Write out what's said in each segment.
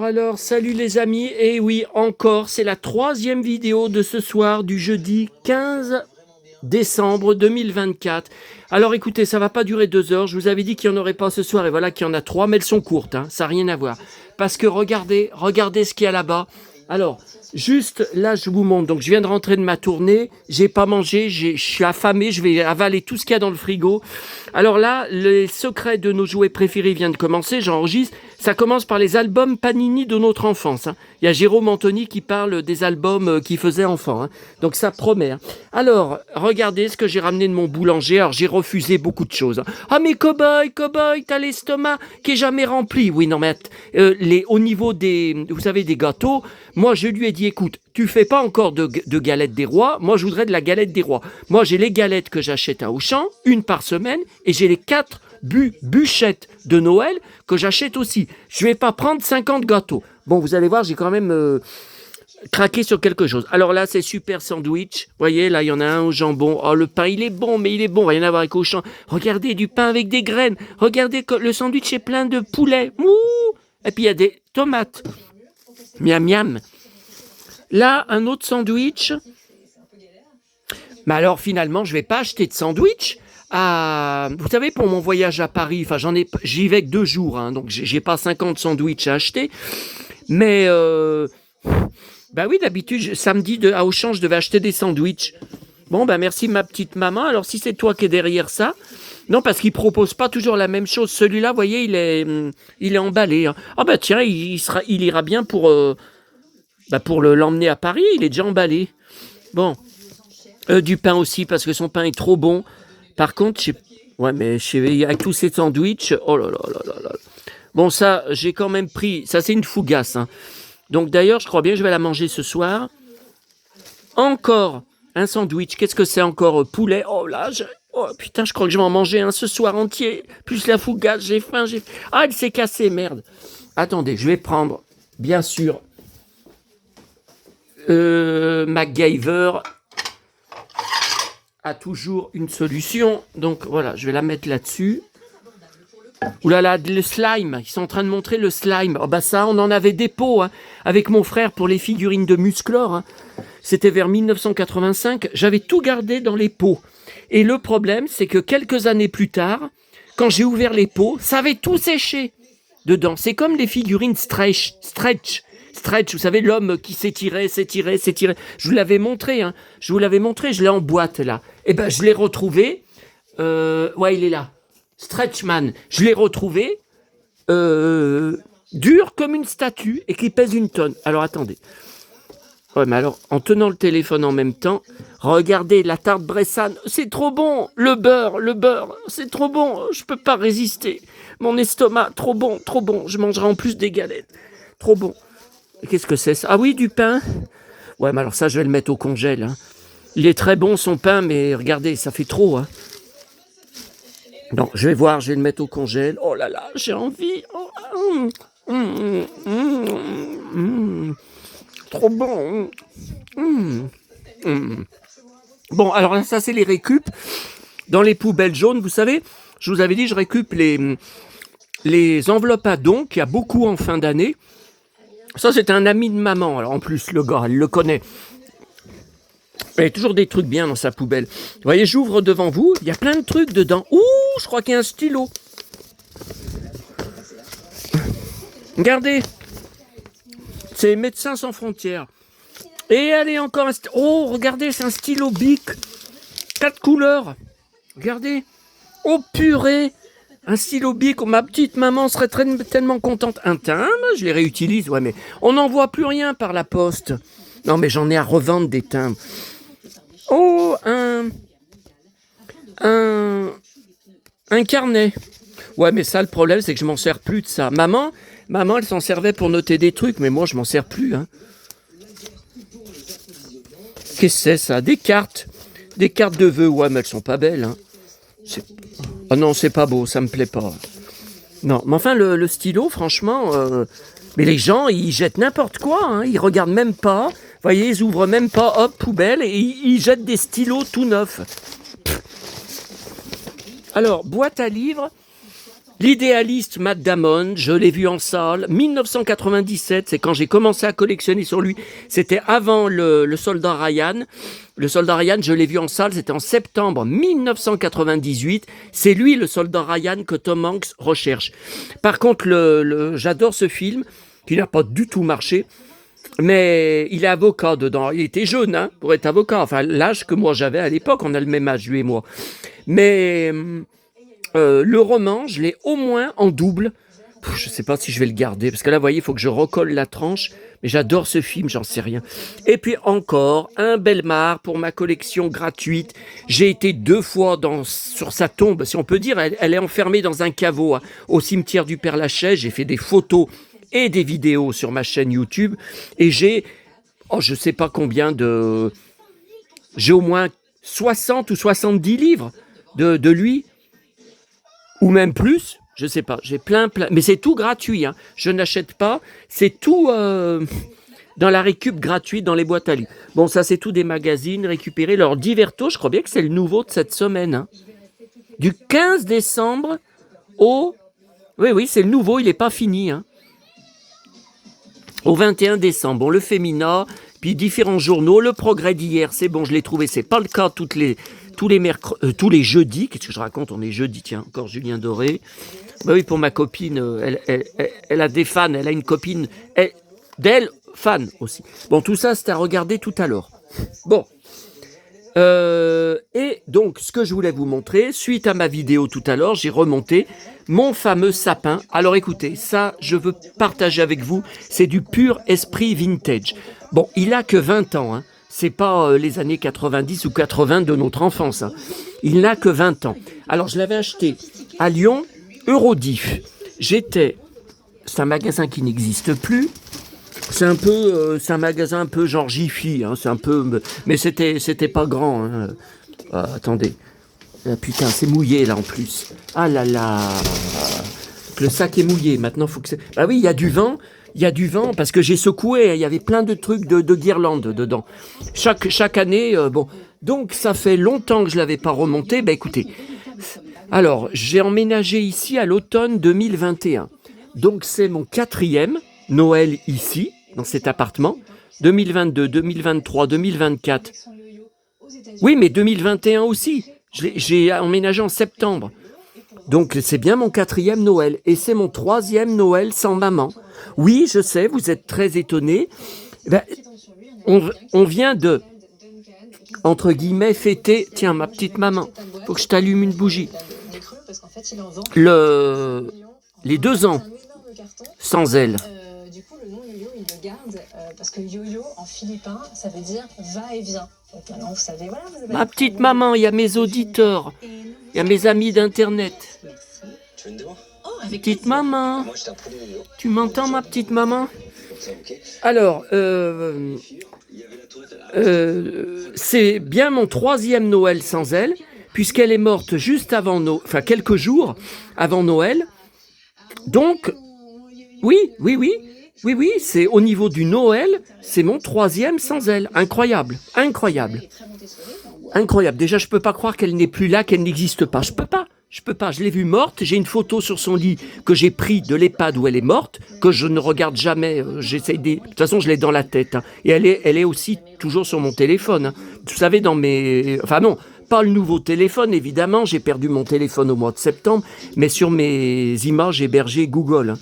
Alors, salut les amis, et oui, encore, c'est la 3e vidéo de ce soir du jeudi 15 décembre 2024. Alors écoutez, ça va pas durer 2 heures, je vous avais dit qu'il n'y en aurait pas ce soir, et voilà qu'il y en a 3, mais elles sont courtes, hein, ça n'a rien à voir. Parce que regardez ce qu'il y a là-bas. Alors, juste là, je vous montre, donc je viens de rentrer de ma tournée, j'ai pas mangé, je suis affamé, je vais avaler tout ce qu'il y a dans le frigo. Alors là, les secrets de nos jouets préférés viennent de commencer, j'enregistre. Ça commence par les albums Panini de notre enfance. Hein. Il y a Jérôme Anthony qui parle des albums qu'il faisait enfant. Hein. Donc ça promet. Hein. Alors, regardez ce que j'ai ramené de mon boulanger. Alors j'ai refusé beaucoup de choses. Hein. Ah mais cow-boy, t'as l'estomac qui est jamais rempli. Oui, non mais au niveau des, vous savez, des gâteaux, moi je lui ai dit, écoute, tu fais pas encore de galettes des rois, moi je voudrais de la galette des rois. Moi j'ai les galettes que j'achète à Auchan, une par semaine, et j'ai les 4 bûchettes de Noël que j'achète aussi. Je vais pas prendre 50 gâteaux. Bon, vous allez voir, j'ai quand même craqué sur quelque chose. Alors là, c'est super sandwich. Vous voyez, là, il y en a un au jambon. Oh, le pain, il est bon, mais il est bon. Rien à voir avec Auchan. Regardez, du pain avec des graines. Regardez, le sandwich est plein de poulet. Ouh. Et puis, il y a des tomates. Miam, miam. Là, un autre sandwich. Mais alors, finalement, je vais pas acheter de sandwich. Vous savez, pour mon voyage à Paris, enfin j'y vais que 2 jours, hein, donc j'ai pas 50 sandwichs à acheter. Mais bah oui, d'habitude samedi à Auchan, je devais acheter des sandwichs. Bon, bah merci ma petite maman. Alors si c'est toi qui es derrière ça, non parce qu'il propose pas toujours la même chose. Celui-là, vous voyez, il est emballé. Hein. Ah bah tiens, il ira bien pour l'emmener à Paris. Il est déjà emballé. Bon, du pain aussi parce que son pain est trop bon. Par contre, avec tous ces sandwichs, oh là là là là là. Bon, ça, j'ai quand même pris, ça c'est une fougasse. Hein. Donc d'ailleurs, je crois bien que je vais la manger ce soir. Encore un sandwich, qu'est-ce que c'est encore? Poulet, oh là, oh putain, je crois que je vais en manger un ce soir entier. Plus la fougasse, j'ai faim, Ah, il s'est cassé, merde. Attendez, je vais prendre, bien sûr, MacGyver a toujours une solution. Donc voilà, je vais la mettre là-dessus. Ouh là là, le slime. Ils sont en train de montrer le slime. Oh bah ça, on en avait des pots hein, avec mon frère pour les figurines de Musclor. Hein. C'était vers 1985. J'avais tout gardé dans les pots. Et le problème, c'est que quelques années plus tard, quand j'ai ouvert les pots, ça avait tout séché dedans. C'est comme les figurines stretch. Vous savez, l'homme qui s'étirait. Je vous l'avais montré, hein. Je l'ai en boîte, là. Et ben, je l'ai retrouvé. Ouais, il est là. Stretchman. Je l'ai retrouvé dur comme une statue et qui pèse 1 tonne. Alors, attendez. Ouais, mais alors, en tenant le téléphone en même temps, regardez la tarte Bressane. C'est trop bon. Le beurre, c'est trop bon. Je peux pas résister. Mon estomac, trop bon. Je mangerai en plus des galettes. Trop bon. Qu'est-ce que c'est ça? Ah oui, du pain. Ouais, mais alors ça, je vais le mettre au congèle. Hein. Il est très bon, son pain, mais regardez, ça fait trop. Hein. Non, je vais voir, je vais le mettre au congèle. Oh là là, j'ai envie. Trop bon. Bon, alors là, ça, c'est les récup. Dans les poubelles jaunes, vous savez, je vous avais dit, je récup les enveloppes à dons, qu'il y a beaucoup en fin d'année. Ça, c'est un ami de maman. Alors, en plus, le gars, elle le connaît. Il y a toujours des trucs bien dans sa poubelle. Vous voyez, j'ouvre devant vous. Il y a plein de trucs dedans. Ouh, je crois qu'il y a un stylo. Regardez. C'est Médecins sans frontières. Et allez, encore un stylo. Oh, regardez, c'est un stylo Bic. 4 couleurs. Regardez. Oh, purée. Un stylo Bic, ma petite maman serait tellement contente. Un timbre, je les réutilise, ouais, mais on n'en voit plus rien par la poste. Non, mais j'en ai à revendre des timbres. Oh, un carnet. Ouais, mais ça, le problème, c'est que je m'en sers plus de ça. Maman, elle s'en servait pour noter des trucs, mais moi, je m'en sers plus. Hein. Qu'est-ce que c'est, ça? Des cartes de vœux. Ouais, mais elles sont pas belles. Hein. Ah non, c'est pas beau, ça me plaît pas. Non, mais enfin, le stylo, franchement... Mais les gens, ils jettent n'importe quoi, hein. Ils regardent même pas. Vous voyez, ils ouvrent même pas, hop, poubelle, et ils jettent des stylos tout neufs. Alors, boîte à livres. L'idéaliste Matt Damon, je l'ai vu en salle, 1997, c'est quand j'ai commencé à collectionner sur lui. C'était avant le Soldat Ryan. Le Soldat Ryan, je l'ai vu en salle, c'était en septembre 1998. C'est lui, le Soldat Ryan, que Tom Hanks recherche. Par contre, j'adore ce film, qui n'a pas du tout marché. Mais il est avocat dedans. Il était jeune pour être avocat. Enfin, l'âge que moi j'avais à l'époque, on a le même âge, lui et moi. Mais le roman, je l'ai au moins en double. Je ne sais pas si je vais le garder, parce que là, vous voyez, il faut que je recolle la tranche. Mais j'adore ce film, j'en sais rien. Et puis encore, un Bellemare pour ma collection gratuite. J'ai été 2 fois sur sa tombe, si on peut dire. Elle est enfermée dans un caveau au cimetière du Père-Lachaise. J'ai fait des photos et des vidéos sur ma chaîne YouTube. Et j'ai, je ne sais pas combien de... J'ai au moins 60 ou 70 livres de lui. Ou même plus, je sais pas, j'ai plein, mais c'est tout gratuit, je n'achète pas, c'est tout dans la récup gratuite dans les boîtes à livres. Bon, ça c'est tout des magazines récupérés, leur Diverto, je crois bien que c'est le nouveau de cette semaine, du 15 décembre au... Oui, c'est le nouveau, il n'est pas fini, au 21 décembre, bon, le Fémina, puis différents journaux, le Progrès d'hier, c'est bon, je l'ai trouvé, c'est pas le cas tous les jeudis. Qu'est-ce que je raconte? On est jeudi, tiens, encore Julien Doré. Bah oui, pour ma copine, elle a des fans, elle a une copine d'elle, fan aussi. Bon, tout ça, c'est à regarder tout à l'heure. Bon. Et donc, ce que je voulais vous montrer, suite à ma vidéo tout à l'heure, j'ai remonté mon fameux sapin. Alors écoutez, ça, je veux partager avec vous, c'est du pur esprit vintage. Bon, il a que 20 ans, c'est pas les années 90 ou 80 de notre enfance. Il n'a que 20 ans. Alors, je l'avais acheté à Lyon, Eurodif. C'est un magasin qui n'existe plus. C'est un magasin un peu genre Jiffy, c'est un peu, mais c'était pas grand. Attendez, putain, c'est mouillé là en plus. Ah là là, le sac est mouillé. Maintenant, faut que c'est. Ah oui, il y a du vent. Il y a du vent parce que j'ai secoué, il y avait plein de trucs de guirlandes dedans. Chaque année, bon. Donc ça fait longtemps que je ne l'avais pas remonté. Ben écoutez, alors j'ai emménagé ici à l'automne 2021. Donc c'est mon 4e Noël ici, dans cet appartement. 2022, 2023, 2024. Oui, mais 2021 aussi. J'ai emménagé en septembre. Donc c'est bien mon 4e Noël. Et c'est mon 3e Noël sans maman. Oui, je sais, vous êtes très étonnés. Ben, on vient de, entre guillemets, fêter... Tiens, ma petite maman, faut que je t'allume une bougie. Les 2 ans sans elle. Du coup, le nom yo-yo, il le garde parce que yo-yo, en philippin, ça veut dire va et vient. Donc maintenant, vous savez, voilà. Ma petite maman, il y a mes auditeurs, il y a mes amis d'Internet. Tu veux une démo? Petite maman, tu m'entends, ma petite maman? Alors, c'est bien mon 3e Noël sans elle, puisqu'elle est morte juste avant quelques jours avant Noël. Donc, oui, c'est au niveau du Noël, c'est mon 3e sans elle. Incroyable. Déjà, je peux pas croire qu'elle n'est plus là, qu'elle n'existe pas. Je peux pas. Je l'ai vue morte. J'ai une photo sur son lit que j'ai pris de l'EHPAD où elle est morte, que je ne regarde jamais. De toute façon, je l'ai dans la tête. Et elle est aussi toujours sur mon téléphone. Vous savez, enfin non, pas le nouveau téléphone, évidemment. J'ai perdu mon téléphone au mois de septembre, mais sur mes images hébergées Google.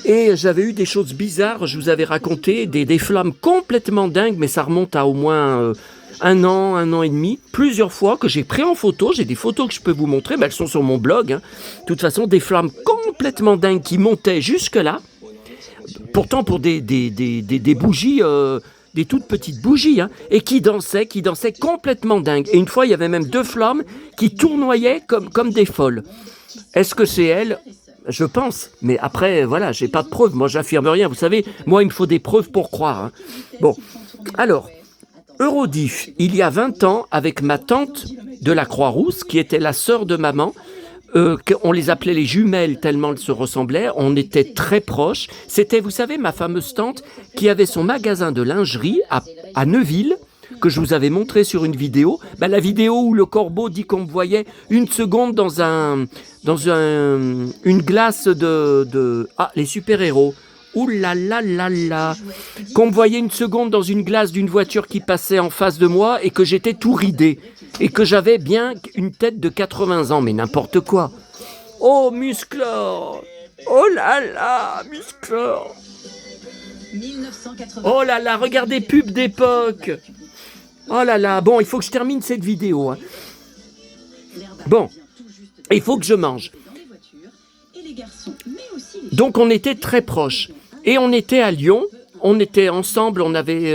Et j'avais eu des choses bizarres, je vous avais raconté, des flammes complètement dingues, mais ça remonte à au moins 1 an et demi, plusieurs fois que j'ai pris en photo. J'ai des photos que je peux vous montrer, mais elles sont sur mon blog. De toute façon, des flammes complètement dingues qui montaient jusque-là. Pourtant, pour des bougies, des toutes petites bougies, et qui dansaient complètement dingues. Et une fois, il y avait même 2 flammes qui tournoyaient comme des folles. Est-ce que c'est elle ? Je pense, mais après, voilà, j'ai pas de preuves. Moi, j'affirme rien. Vous savez, moi, il me faut des preuves pour croire. Bon, alors, Eurodif, il y a 20 ans, avec ma tante de la Croix-Rousse, qui était la sœur de maman, on les appelait les jumelles tellement elles se ressemblaient, on était très proches. C'était, vous savez, ma fameuse tante qui avait son magasin de lingerie à Neuville, que je vous avais montré sur une vidéo. Ben, la vidéo où le corbeau dit qu'on me voyait une seconde dans une glace de... Ah, les super-héros. Ouh là là là là. Qu'on me voyait une seconde dans une glace d'une voiture qui passait en face de moi et que j'étais tout ridé. Et que j'avais bien une tête de 80 ans, mais n'importe quoi. Oh, Musclor! Oh là là, Musclor! Oh là là, regardez, pub d'époque! Oh là là, bon, il faut que je termine cette vidéo. Hein. Bon, il faut que je mange. Donc on était très proches. Et on était à Lyon, on était ensemble, on avait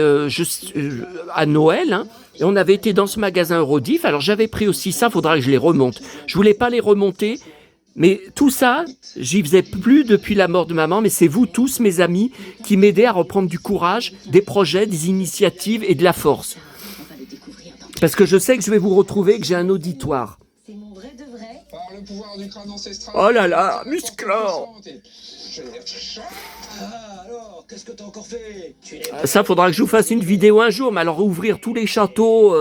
à Noël, hein, et on avait été dans ce magasin Eurodif. Alors j'avais pris aussi ça, faudra que je les remonte. Je voulais pas les remonter, mais tout ça, j'y faisais plus depuis la mort de maman, mais c'est vous tous, mes amis, qui m'aidez à reprendre du courage, des projets, des initiatives et de la force. Parce que je sais que je vais vous retrouver, que j'ai un auditoire. C'est mon vrai de vrai. Par le pouvoir du crâne ancestral. Oh là là, Musclor! Ah, alors, qu'est-ce que t'as encore fait? Ça, faudra que je vous fasse une vidéo un jour, mais alors ouvrir tous les châteaux...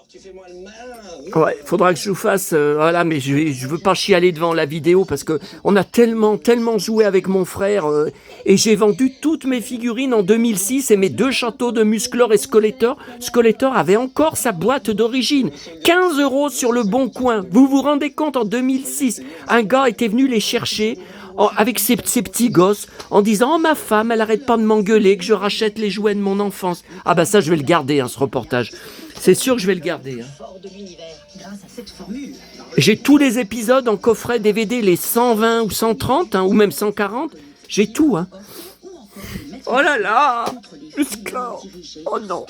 Tu fais moi le malin. Ouais, faudra que je vous fasse... voilà, mais je veux pas chialer devant la vidéo parce que on a tellement joué avec mon frère et j'ai vendu toutes mes figurines en 2006 et mes 2 châteaux de Musclor et Skeletor. Skeletor avait encore sa boîte d'origine. 15 € sur le bon coin. Vous vous rendez compte, en 2006, un gars était venu les chercher avec ses petits gosses en disant « Oh, ma femme, elle arrête pas de m'engueuler que je rachète les jouets de mon enfance. » Ah bah ça, je vais le garder, hein, ce reportage. C'est sûr que je vais le garder. Hein. Fort de l'univers, grâce à cette formule. J'ai tous les épisodes en coffret DVD, les 120 ou 130, hein, ou même 140. J'ai tout. Hein. Oh là là, Musclor. Oh non.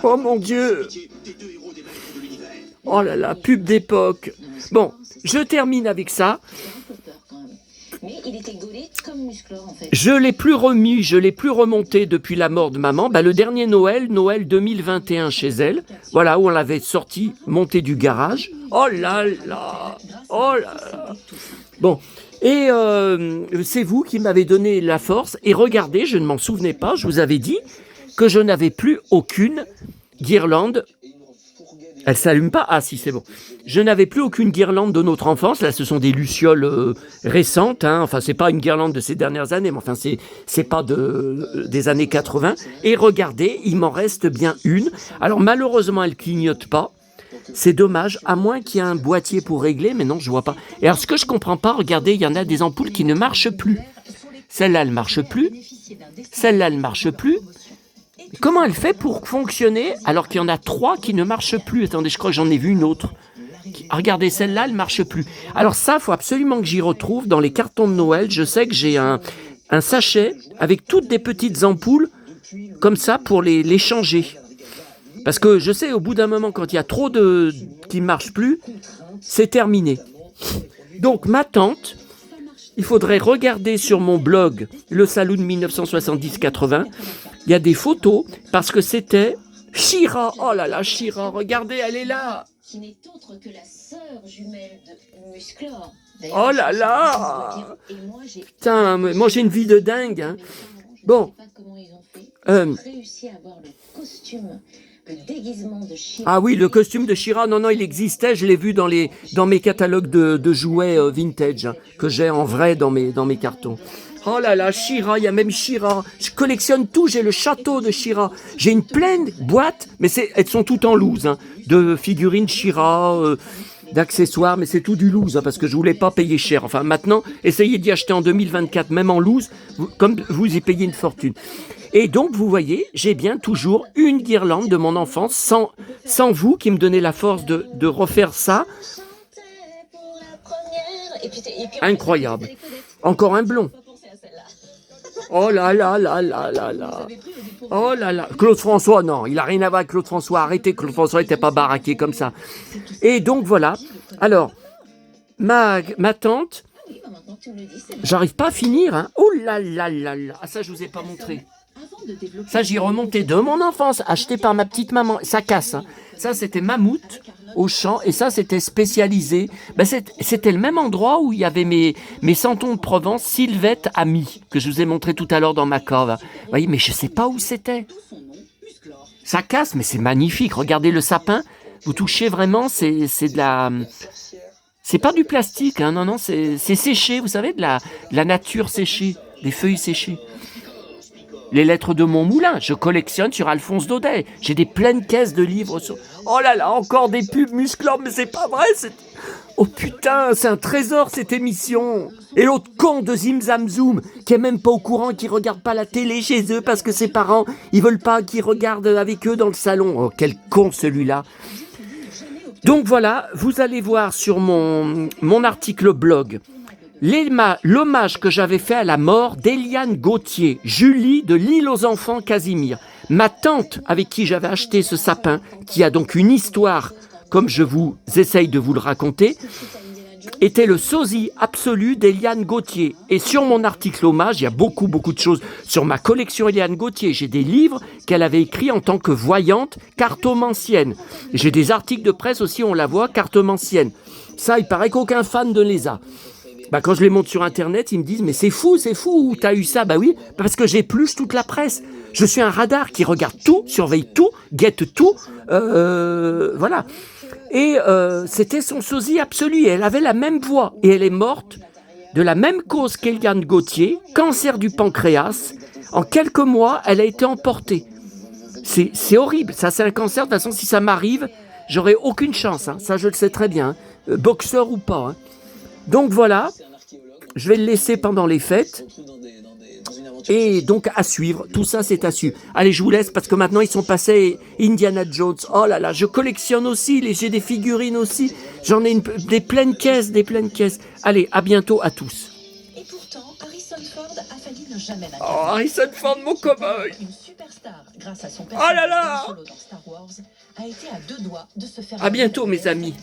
Oh mon Dieu. Oh là là, pub d'époque. Bon, je termine avec ça. Mais il était gaulé comme Musclor en fait. Je l'ai plus remis, je l'ai plus remonté depuis la mort de maman. Bah, le dernier Noël 2021 chez elle, voilà, où on l'avait sorti, monté du garage. Oh là là, oh là là. Bon, et c'est vous qui m'avez donné la force. Et regardez, je ne m'en souvenais pas, je vous avais dit que je n'avais plus aucune guirlande. Elle s'allume pas? Ah si, c'est bon. Je n'avais plus aucune guirlande de notre enfance. Là, ce sont des lucioles récentes. Hein. Enfin, c'est pas une guirlande de ces dernières années, mais enfin, c'est pas des années 80. Et regardez, il m'en reste bien une. Alors, malheureusement, elle clignote pas. C'est dommage, à moins qu'il y ait un boîtier pour régler, mais non, je vois pas. Et alors, ce que je comprends pas, regardez, il y en a des ampoules qui ne marchent plus. Celle-là, elle marche plus. Celle-là, elle marche plus. Comment elle fait pour fonctionner alors qu'il y en a 3 qui ne marchent plus? Attendez, je crois que j'en ai vu une autre. Regardez, celle-là, elle ne marche plus. Alors ça, il faut absolument que j'y retrouve dans les cartons de Noël. Je sais que j'ai un sachet avec toutes des petites ampoules comme ça pour les changer. Parce que je sais, au bout d'un moment, quand il y a trop qui ne marchent plus, c'est terminé. Donc ma tante, il faudrait regarder sur mon blog, le Saloon 1970-80, il y a des photos, parce que c'était She-Ra. Oh là là, She-Ra, regardez, elle est là. Qui n'est autre que la sœur jumelle de Musclor. Oh là là. Et moi, putain, moi j'ai une vie de dingue. Hein. Bon. Je sais pas comment ils ont fait. Réussi à avoir le costume, le déguisement de She-Ra. Ah oui, le costume de She-Ra, non, il existait, je l'ai vu dans mes catalogues de jouets vintage, hein, que j'ai en vrai dans mes cartons. Oh là là, She-Ra, il y a même She-Ra. Je collectionne tout, j'ai le château de She-Ra. J'ai une pleine boîte, mais elles sont toutes en loose, hein, de figurines She-Ra, d'accessoires, mais c'est tout du loose, hein, parce que je voulais pas payer cher. Enfin, maintenant, essayez d'y acheter en 2024, même en loose, comme vous y payez une fortune. Et donc, vous voyez, j'ai bien toujours une guirlande de mon enfance, sans vous qui me donnez la force de refaire ça. Incroyable. Encore un blond. Oh là là là là là là. Oh là là. Claude François, non, il n'a rien à voir avec Claude François. Arrêtez, Claude François n'était pas baraqué comme ça. Et donc voilà. Alors, ma tante, j'arrive pas à finir. Hein. Oh là là là là. Ah, ça, je vous ai pas montré. Ça, j'y remontais de mon enfance, acheté par ma petite maman. Ça casse. Hein. Ça, c'était Mammouth au champ, et ça, c'était spécialisé. Ben, c'était le même endroit où il y avait mes santons de Provence, Sylvette Ami, que je vous ai montré tout à l'heure dans ma cave. Vous voyez, mais je sais pas où c'était. Ça casse, mais c'est magnifique. Regardez le sapin. Vous touchez vraiment, c'est de la... C'est pas du plastique, hein, non, non, c'est séché, vous savez, de la nature séchée, des feuilles séchées. Les lettres de mon moulin, je collectionne sur Alphonse Daudet. J'ai des pleines caisses de livres sur... Oh là là, encore des pubs musclantes, mais c'est pas vrai, c'est... Oh putain, c'est un trésor cette émission. Et l'autre con de Zim Zam Zoom, qui est même pas au courant, qui regarde pas la télé chez eux parce que ses parents, ils veulent pas qu'ils regardent avec eux dans le salon. Oh, quel con celui-là. Donc voilà, vous allez voir sur mon article blog l'hommage que j'avais fait à la mort d'Eliane Gauthier, Julie de l'île aux enfants Casimir. Ma tante avec qui j'avais acheté ce sapin, qui a donc une histoire, comme je vous essaye de vous le raconter, était le sosie absolu d'Eliane Gauthier. Et sur mon article hommage, il y a beaucoup de choses sur ma collection Eliane Gauthier. J'ai des livres qu'elle avait écrits en tant que voyante cartomancienne. J'ai des articles de presse aussi, on la voit, cartomancienne. Ça, il paraît qu'aucun fan ne les a. Bah, quand je les monte sur Internet, ils me disent « Mais c'est fou, où t'as eu ça ?» Bah oui, parce que j'épluche toute la presse. Je suis un radar qui regarde tout, surveille tout, guette tout. Voilà. Et c'était son sosie absolu. Elle avait la même voix. Et elle est morte de la même cause qu'Eliane Gauthier, cancer du pancréas. En quelques mois, elle a été emportée. C'est horrible. Ça, c'est un cancer. De toute façon, si ça m'arrive, j'aurai aucune chance. Hein. Ça, je le sais très bien. Hein. Boxeur ou pas. Hein. Donc voilà, je vais le laisser pendant les fêtes. Et donc à suivre, tout ça c'est à suivre. Allez, je vous laisse parce que maintenant ils sont passés Indiana Jones. Oh là là, je collectionne aussi, j'ai des figurines aussi. J'en ai des pleines caisses, Allez, à bientôt à tous. Et pourtant, Harrison Ford a failli ne jamais la Oh, Harrison Ford, mon cow-boy. Une superstar, grâce à son Oh là là. personnage solo dans Star Wars, a été à 2 doigts de se faire... À bientôt mes amis.